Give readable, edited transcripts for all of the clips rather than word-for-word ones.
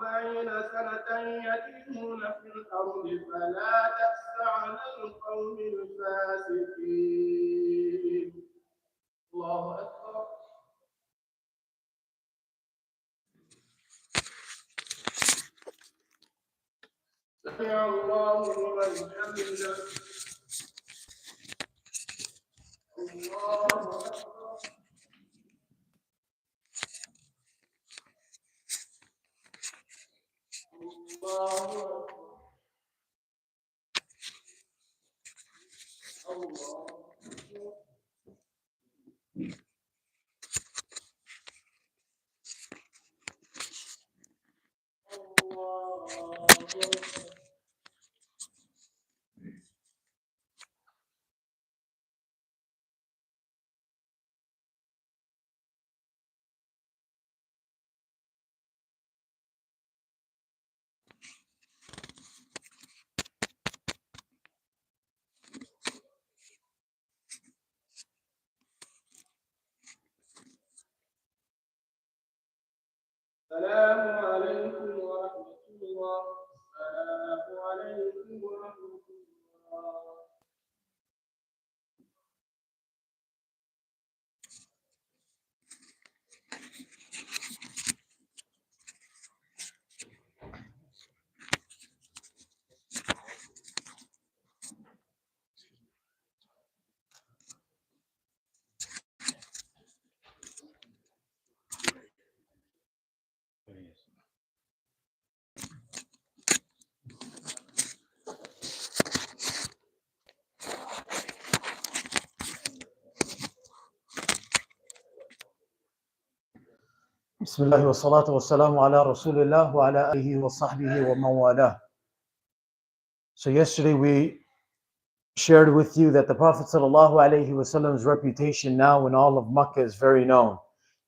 40 سنة يتيهون في الأرض فلا تأس على القوم الفاسقين. الله أكبر. سمع الله لمن حمده. الله أكبر. الله أكبر. السلام عليكم ورحمة الله. السلام عليكم ورحمة الله. بسم الله والصلاة والسلام على رسول الله وعلى آله وصحبه ومن والاه. So yesterday we shared with you that the Prophet ﷺ's reputation now in all of Makkah is very known.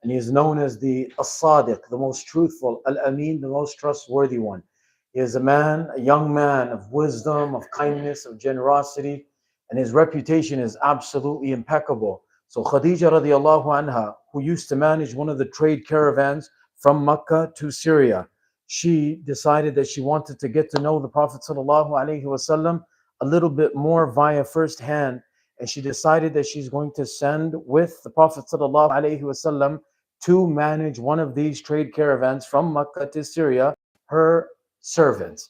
And he is known as the As-Sadiq, the most truthful, Al-Amin, the most trustworthy one. He is a man, a young man of wisdom, of kindness, of generosity, and his reputation is absolutely impeccable. So Khadija radiallahu anha, who used to manage one of the trade caravans from Makkah to Syria, she decided that she wanted to get to know the Prophet ﷺ a little bit more via first hand, and she decided that she's going to send with the Prophet ﷺ to manage one of these trade caravans from Makkah to Syria, her servant,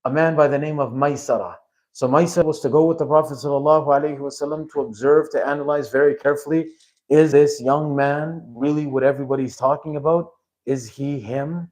a man by the name of Maysara. So Maysara was to go with the Prophet ﷺ to observe, to analyze very carefully, is this young man really what everybody's talking about? Is he him?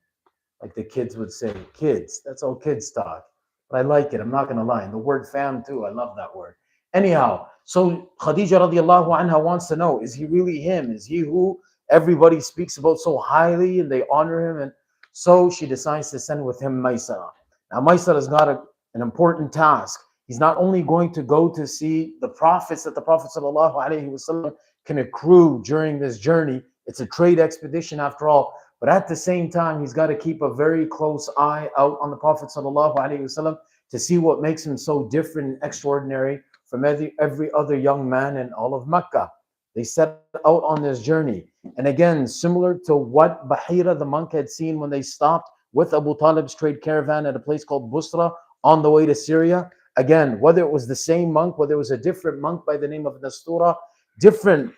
Like the kids would say, kids, that's all kids talk. But I like it, I'm not gonna lie. And the word fam too, I love that word. Anyhow, so Khadija radiallahu anha wants to know, is he really him? Is he who everybody speaks about so highly and they honor him? And so she decides to send with him Maysara. Now Maysara has got an important task. He's not only going to go to see the profits that the Prophet ﷺ can accrue during this journey. It's a trade expedition after all. But at the same time, he's got to keep a very close eye out on the Prophet ﷺ to see what makes him so different and extraordinary from every other young man in all of Mecca. They set out on this journey. And again, similar to what Bahira the monk had seen when they stopped with Abu Talib's trade caravan at a place called Busra on the way to Syria. Again, whether it was the same monk, whether it was a different monk by the name of Nastura, different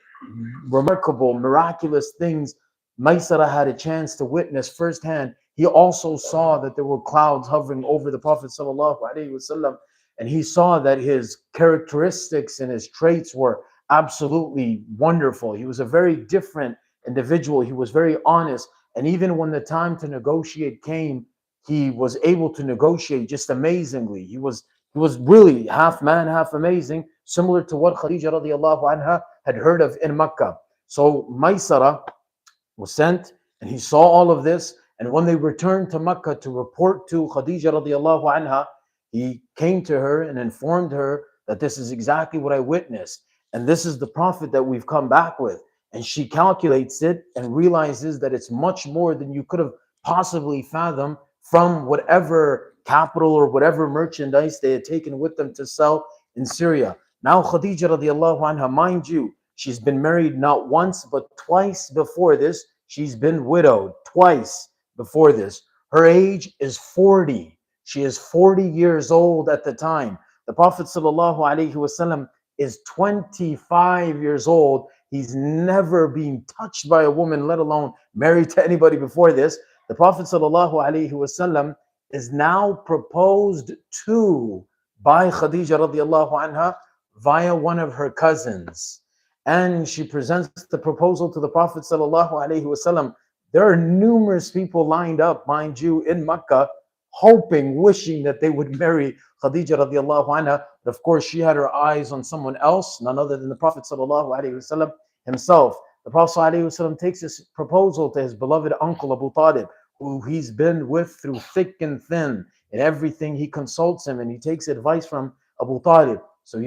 remarkable, miraculous things Maysara had a chance to witness firsthand. He also saw that there were clouds hovering over the Prophet ﷺ, and he saw that his characteristics and his traits were absolutely wonderful. He was a very different individual. He was very honest, and even when the time to negotiate came, he was able to negotiate just amazingly. He was really half man, half amazing, similar to what Khadija radiallahu anha had heard of in Makkah. So Maysara was sent, and he saw all of this. And when they returned to Makkah to report to Khadija radiallahu anha, he came to her and informed her that this is exactly what I witnessed, and this is the Prophet that we've come back with. And she calculates it and realizes that it's much more than you could have possibly fathomed from whatever capital or whatever merchandise they had taken with them to sell in Syria. Now Khadija radiallahu anha, mind you, she's been married not once but twice before this. She's been widowed twice before this. Her age is 40. She is 40 years old at the time. The Prophet ﷺ is 25 years old. He's never been touched by a woman, let alone married to anybody before this. The Prophet ﷺ is now proposed to by Khadija radiallahu anha via one of her cousins. And she presents the proposal to the Prophet ﷺ. There are numerous people lined up, mind you, in Mecca, hoping, wishing that they would marry Khadija radiallahu anha. But of course, she had her eyes on someone else, none other than the Prophet ﷺ himself. The Prophet ﷺ takes this proposal to his beloved uncle Abu Talib, who he's been with through thick and thin. In everything, he consults him and he takes advice from Abu Talib. So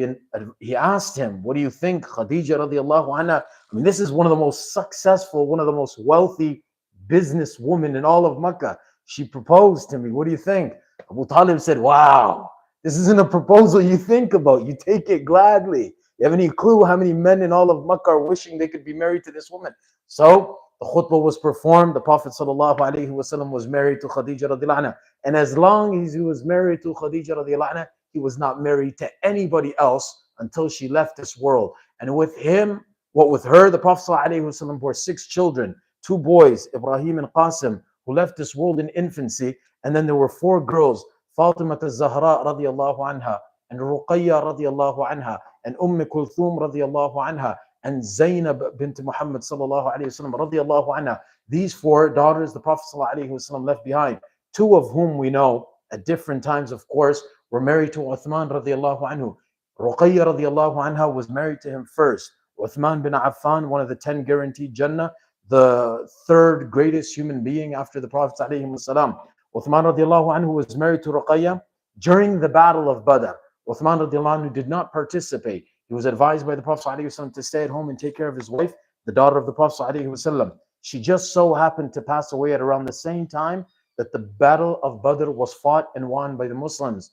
he asked him, what do you think, Khadija radiallahu anha? I mean, this is one of the most successful, one of the most wealthy businesswomen in all of Mecca. She proposed to me. What do you think? Abu Talib said, wow, this isn't a proposal you think about. You take it gladly. You have any clue how many men in all of Mecca are wishing they could be married to this woman? So the khutbah was performed. The Prophet ﷺ was married to Khadija radiallahu anha. And as long as he was married to Khadija radiallahu anha, he was not married to anybody else until she left this world. And with him, with her, the Prophet ﷺ bore 6 children, 2 boys, Ibrahim and Qasim, who left this world in infancy. And then there were 4 girls, Fatima al-Zahra radiallahu anha, and Ruqayya radiallahu anha, and Kulthum radiallahu anha, and Zainab bint Muhammad sallallahu alayhi wasallam radiallahu anha. These 4 daughters the Prophet sallallahu alayhi wasallam left behind, 2 of whom we know at different times, of course, were married to Uthman radiallahu anhu. Ruqayya radiallahu anha was married to him first. Uthman bin Affan, one of the 10 guaranteed Jannah, the 3rd greatest human being after the Prophet alayhi wasallam. Uthman radiallahu anhu was married to Ruqayya during the Battle of Badr. Uthman radiallahu anhu did not participate. He was advised by the Prophet ﷺ to stay at home and take care of his wife, the daughter of the Prophet ﷺ. She just so happened to pass away at around the same time that the Battle of Badr was fought and won by the Muslims.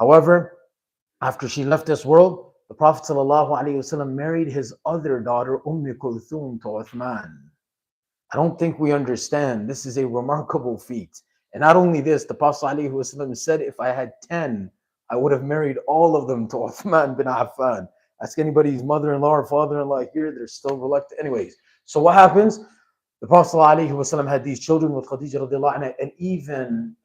However, after she left this world, the Prophet ﷺ married his other daughter, Kulthum, to Uthman. I don't think we understand. This is a remarkable feat. And not only this, the Prophet ﷺ said, if I had 10, I would have married all of them to Uthman bin Affan. Ask anybody's mother-in-law or father-in-law here, they're still reluctant. Anyways, so what happens? The Prophet ﷺ had these children with Khadija radiallahu anha, and even,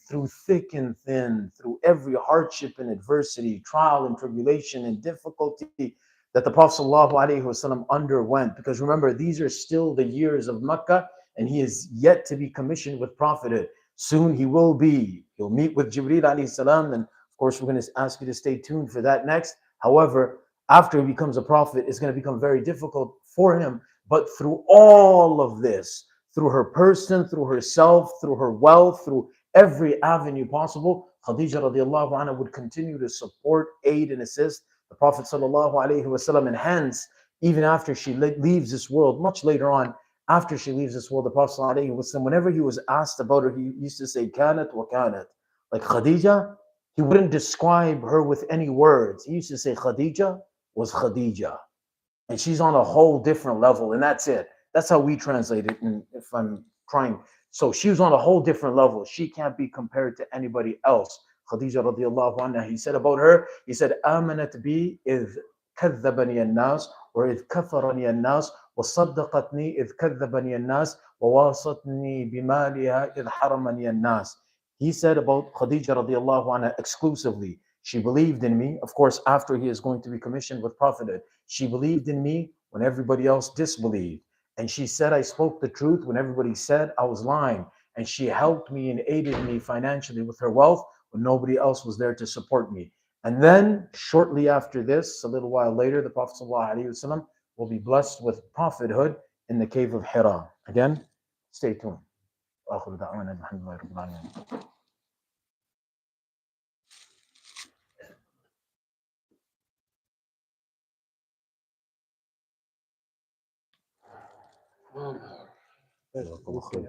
through thick and thin, through every hardship and adversity, trial and tribulation and difficulty that the Prophet ﷺ underwent. Because remember, these are still the years of Mecca, and he is yet to be commissioned with prophethood. Soon he'll meet with Jibreel alayhi salam, and of course we're going to ask you to stay tuned for that next. However, after he becomes a prophet, it's going to become very difficult for him. But through all of this, through her person, through herself, through her wealth, through every avenue possible, Khadija radiallahu anha would continue to support, aid, and assist the Prophet sallallahu alaihi wasallam. And hence, even after she leaves this world, much later on, after she leaves this world, the Prophet sallallahu alaihi wasallam, whenever he was asked about her, he used to say, Kanat wa kanat. Like Khadija, he wouldn't describe her with any words. He used to say Khadija was Khadija. And she's on a whole different level, and that's it. That's how we translate it. And if I'm trying, so she was on a whole different level. She can't be compared to anybody else. Khadija radiallahu anha, he said about her, he said, Amanat bi idh kadhabani an-nas, or idh katharani an-nas, wa saddaqatni idh kadhabani an-nas, wa wasatni bimaliha idh haramani an-nas. He said about Khadija radiallahu anha exclusively, she believed in me, of course, after he is going to be commissioned with prophethood. She believed in me when everybody else disbelieved. And she said I spoke the truth when everybody said I was lying. And she helped me and aided me financially with her wealth when nobody else was there to support me. And then shortly after this, a little while later, the Prophet ﷺ will be blessed with prophethood in the cave of Hira. Again, stay tuned. جزاك الله خير.